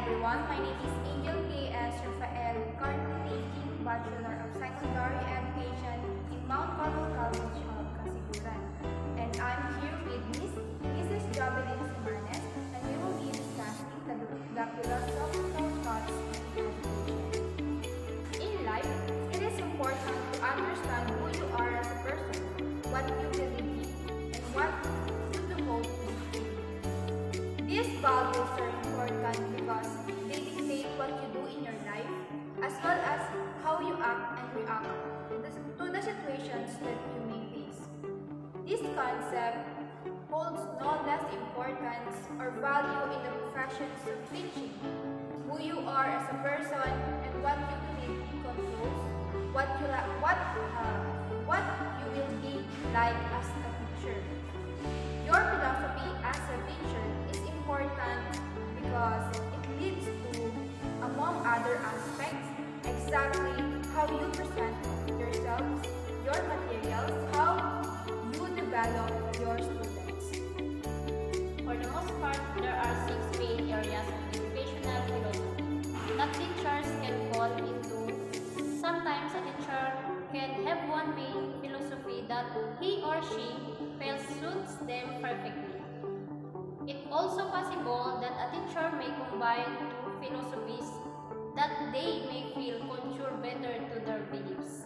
everyone, my name is Angel K.S. Rafael, currently taking Bachelor of Secondary Education in Mount Carmel College of Casiguran. And I'm here with Mrs. Jovelyn Simanes, and we will be discussing the philosophical thoughts in education. In life, it is important to understand who you are as a person, what you believe in, and what you devote to. These values are important because they dictate what you do in your life, as well as how you act and react to the situations that you may face. This concept holds no less importance or value in the professions of teaching. Who you are as a person and what you believe controls what you will be like as a teacher. Your philosophy as a teacher is important because it leads to, among other aspects, exactly how you present yourselves, your materials, how you develop your students. For the most part, there are 6 main areas of educational philosophy that teachers can fall into. Sometimes a teacher can have one main philosophy that he or she feels suits them perfectly. It's also possible that a teacher may combine 2 philosophies that they may feel contour better to their beliefs.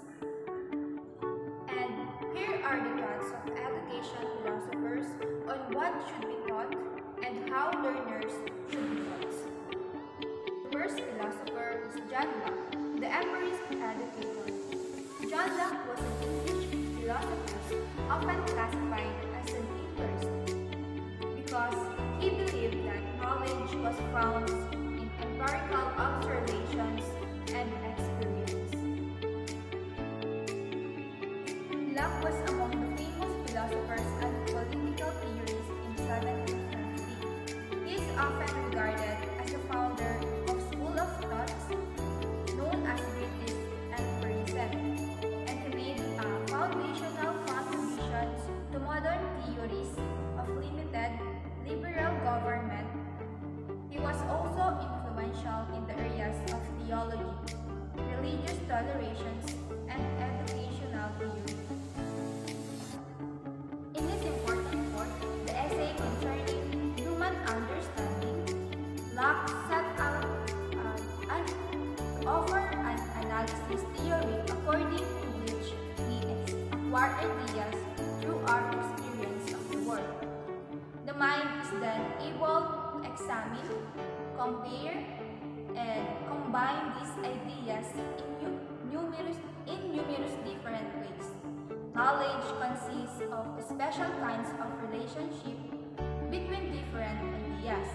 And here are the thoughts of education philosophers on what should be taught and how learners should be taught. The first philosopher is John Locke, the empirist educator. John Locke was an English philosopher, often classified as an empirist, because he believed that knowledge was found in empirical observations and experience. Locke was among the famous philosophers and political theorists in the 17th century. He is often regarded as the founder of school of thoughts known as British empirism, and he made foundational contributions to modern theories of limited liberal government. He was also influential in the areas of theology, religious tolerations, and educational theory. In his important work, the essay concerning human understanding, Locke set out to offer an analysis theory according to which we acquire ideas through our experience of the world. The mind is then able to examine, compare, and combine these ideas in numerous different ways. Knowledge consists of special kinds of relationship between different ideas.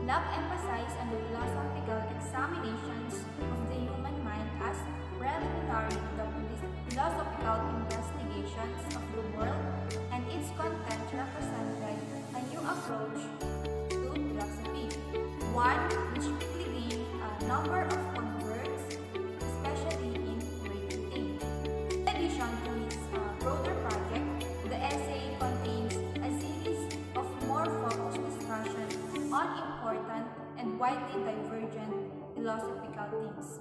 Locke emphasized on the philosophical examinations of the human mind as preliminary to the philosophical investigations of the world, and its content represented a new approach to philosophy, one which quickly gained a number of converts, especially in Great Britain. In addition to his broader project, the essay contains a series of more focused discussions on important and widely divergent philosophical themes.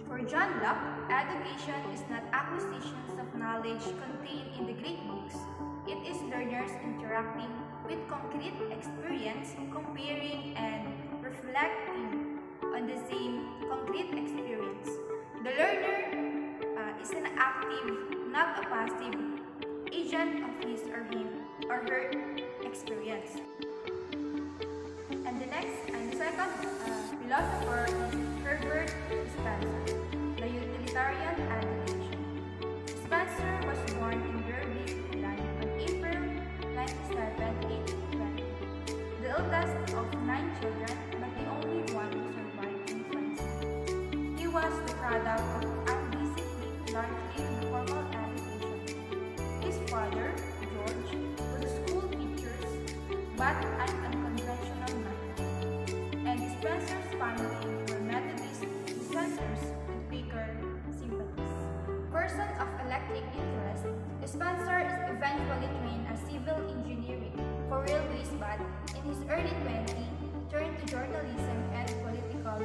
For John Locke, education is not acquisitions of knowledge contained in the great books. It is learners interacting with concrete experience, comparing and reflecting on the same concrete experience. The learner is an active, not a passive, agent of his or her experience. And the second philosopher is Herbert Spencer, the utilitarian education. Spencer was born in Derby, England on April 27, 1820. The eldest of 9 children, but the only one who survived infancy. He was the product of undisciplined, largely informal education. His father, George, was a school teacher, but an unconventional man. And Spencer's family were Methodist dissenters with Quaker sympathies. Person of electric interest, Spencer eventually trained as civil engineering for railways, but in his early 20s turned to journalism and political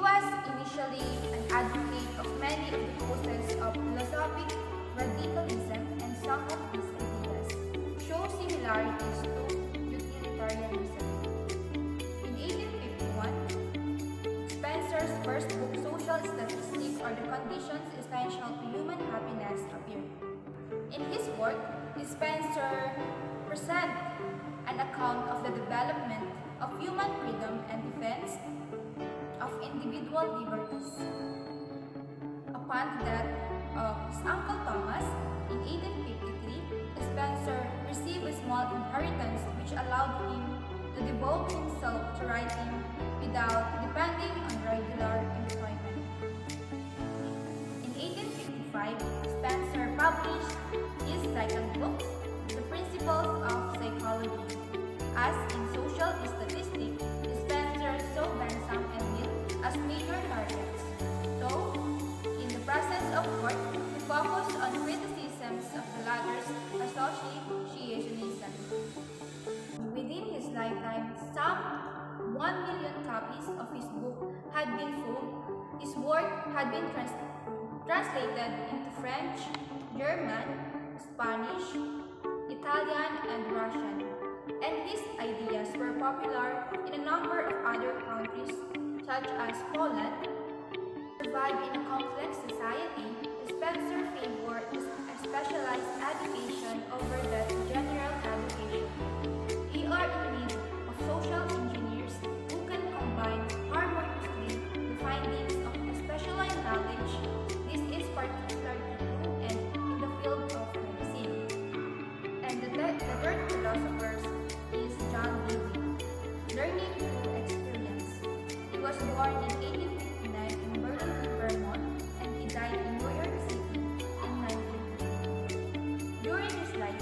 was initially an advocate of many of the causes of philosophic radicalism, and some of his ideas show similarities to utilitarianism. In 1851, Spencer's first book, Social Statistics or the Conditions Essential to Human Happiness, appeared. In his work, Spencer presents an account of the development of human freedom and defense of individual liberties. Upon the death of his uncle Thomas in 1853, Spencer received a small inheritance which allowed him to devote himself to writing without depending on regular employment. In 1855, Spencer published his second book, The Principles of Psychology. As in Social Statistics, Spencer saw Bentham and Mill as major targets. So, in the presence of court, he focused on criticisms of the latter's associationism. Within his lifetime, some 1 million copies of his book had been sold. His work had been translated into French, German, Spanish, Italian, and Russian, and his ideas were popular in a number of other countries, such as Poland. To survive in a complex society, Spencer favored a specialized education over the general education. We are in need of social engineers who can combine harmoniously the findings of specialized knowledge. This is particularly true and in the field of medicine. And the third philosopher is John Dewey. Learning through experience. He was born in 1859 in Burlington, Vermont, and he died in New York City in 1950. During his life,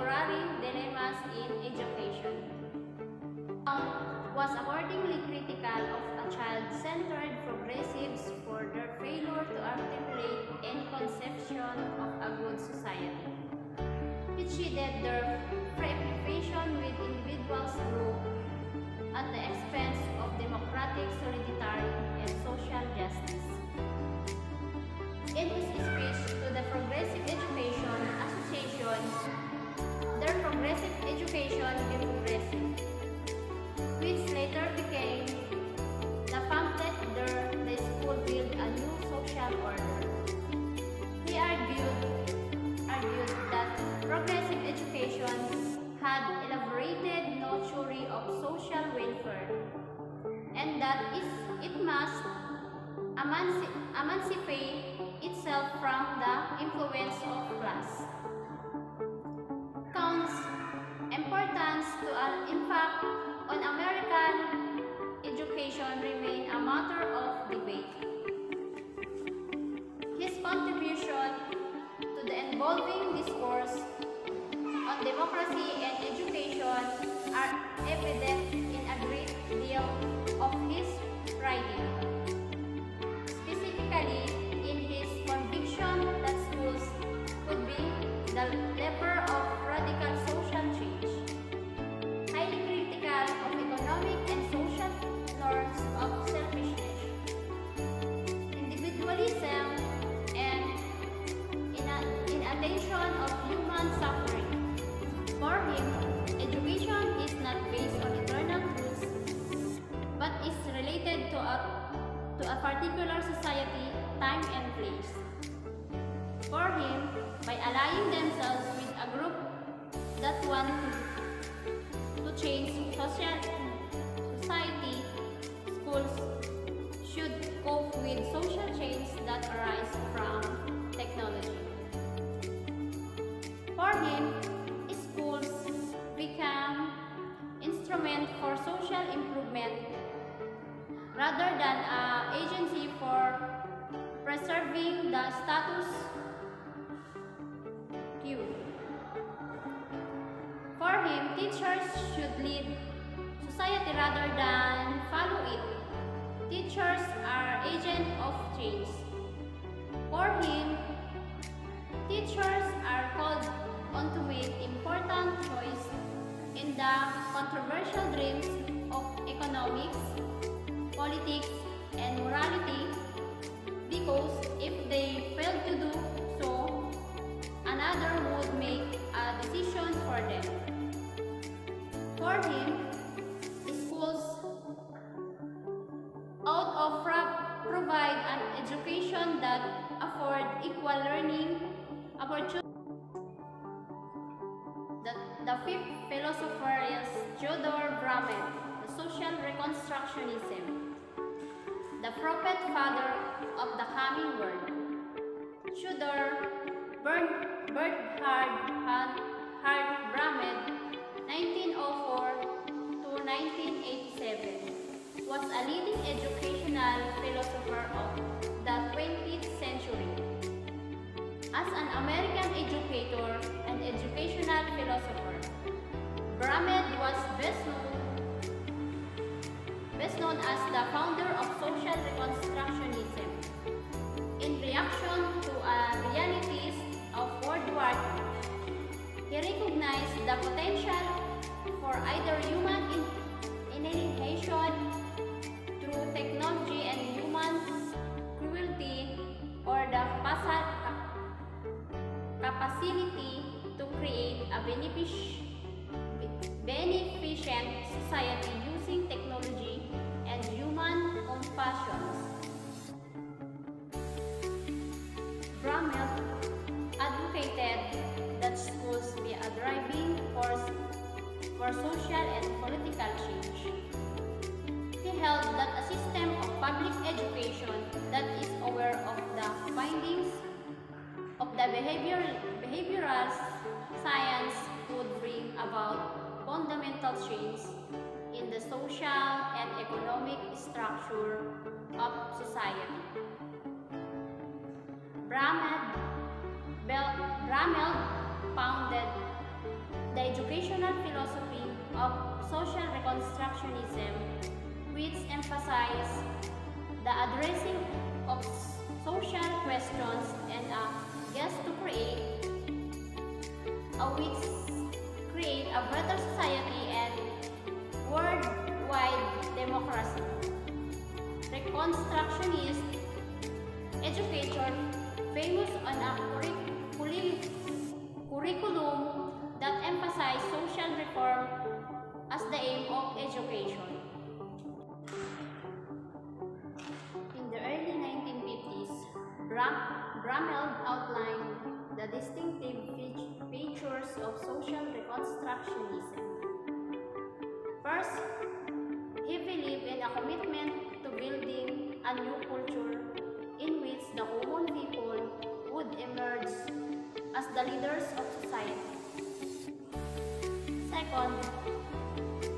contemporary dilemmas in education. Was accordingly critical of a child-centered progressives for their failure to articulate any conception of a good society. It cheated their preoccupation with individuals' growth at the expense of democratic solidarity and social justice. In his speech to the Progressive Education Association, their Progressive Education be Progressive, which later became the pamphlet the school build a new social order. He argued that progressive education had elaborated no theory of social welfare, and that it must emancipate itself from the influence of class. Counts importance to in fact on American education remain a matter of debate. His contribution to the evolving discourse on democracy and education are evident in a great deal of his writing, specifically in his conviction that schools could be the lever of radical social change, highly critical of economic and social norms of selfishness, individualism, and inattention of human suffering. For him, education is not based on eternal truths, but is related to a particular society, time, and place. For him, by allying themselves with a group that want to change society, schools should cope with social change that arise from technology. For him, schools become instrument for social improvement rather than an agency for preserving the status quo. For him, teachers should lead society rather than follow it. Teachers are agents of change. For him, teachers are called on to make important choices in the controversial dreams of economics, politics, and morality, because if they fail to do so, another would make a decision for them. For him, schools ought to provide an education that afford equal learning opportunities. The fifth philosopher is Theodor Bramett, the social reconstructionism, the prophet father of the coming world. Theodor Bernhard Bramett, 1904 to 1987, was a leading educational philosopher of the 20th century. As an American educator and educational philosopher, Bramett was best known as the founder of social reconstructionism. In reaction to the realities of World War II, he recognized the potential for either human annihilation through technology and human cruelty, or the capacity to create a beneficent society using technology and human compassion. Bramett advocated that schools be a driving force for social and political change. He held that a system of public education that is aware of the findings of the behavioral science would bring about fundamental change in the social and economic structure of society. Bramett founded educational philosophy of social reconstructionism, which emphasizes the addressing of social questions and a quest to create a better society and worldwide democracy. Reconstructionist educator famous on a curriculum that emphasizes social reform as the aim of education. In the early 1950s, Brameld outlined the distinctive features of social reconstructionism. First, he believed in a commitment to building a new culture in which the common people would emerge as the leaders of society. Second,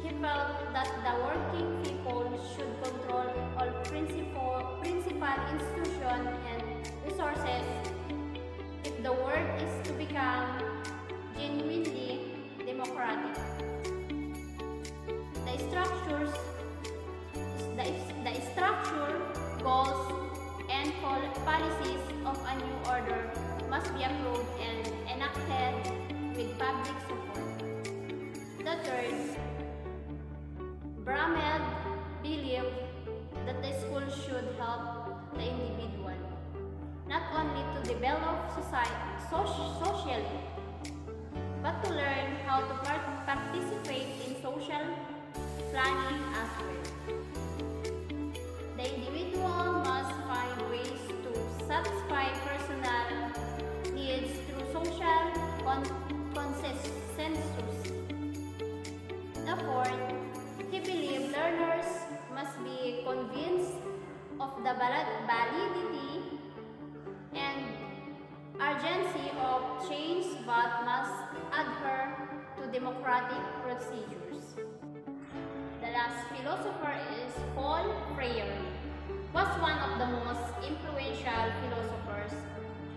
he felt that the working people should control all principal institutions and resources if the world is to become genuinely democratic. The structure, goals, and policies of a new order must be approved and enacted with public support. The third, Brameld believed that the school should help the individual not only to develop socially, but to learn how to participate in social planning as well. The individual must find ways to satisfy personal needs through social consensus. The fourth, he believed learners must be convinced of the validity and urgency of change but must adhere to democratic procedures. The last philosopher is Paul Freire, was one of the most influential philosophers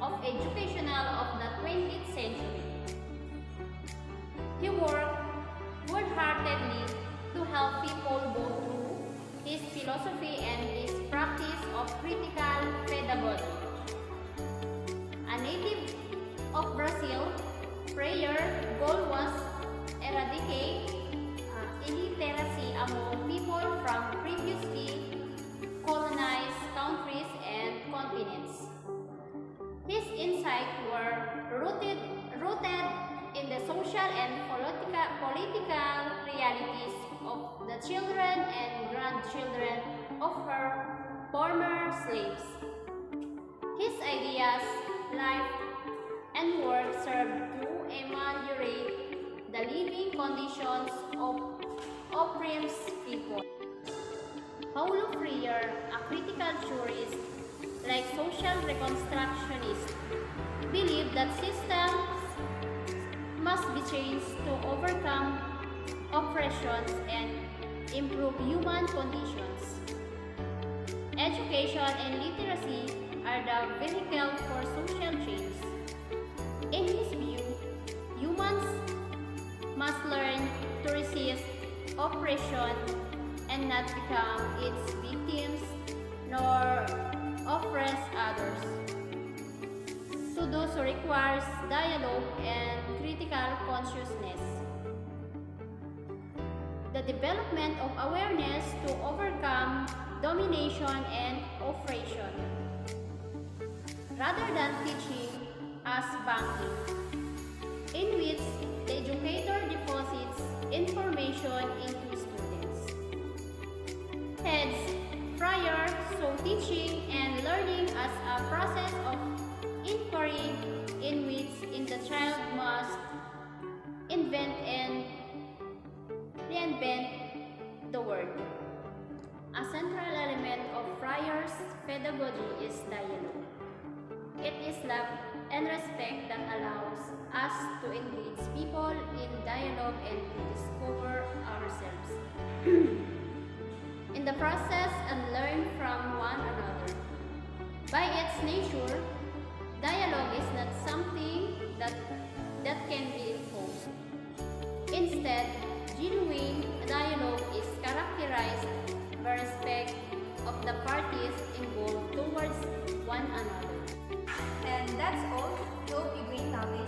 of educational of the 20th century. He worked wholeheartedly to help people go through his philosophy and his practice of critical pedagogy. A native of Brazil, Freire's goal was eradicate illiteracy among people from previously colonized countries and continents. His insights were rooted in the social and political realities of the children and grandchildren of her former slaves. His ideas, life, and work served to ameliorate the living conditions of oppressed people. Paulo Freire, a critical theorist like social reconstructionist, believed that systems must be changed to overcome oppressions and improve human conditions. Education and literacy are the vehicle for social change. In his view, humans must learn to resist oppression and not become its victims nor oppress others. To do so requires dialogue and critical consciousness. The development of awareness to overcome domination and oppression, rather than teaching as banking, in which the educator deposits information into students. Hence, Freire saw teaching and learning as a process of inquiry in which the child must invent and reinvent the world. A central element of Freire's pedagogy is dialogue. It is love and respect that allows us to engage people in dialogue and to discover ourselves in the process and learn from one another. By its nature, dialogue is not something that can be imposed. Instead, genuine dialogue is characterized by respect of the parties involved towards one another. And that's all. Hope you gain knowledge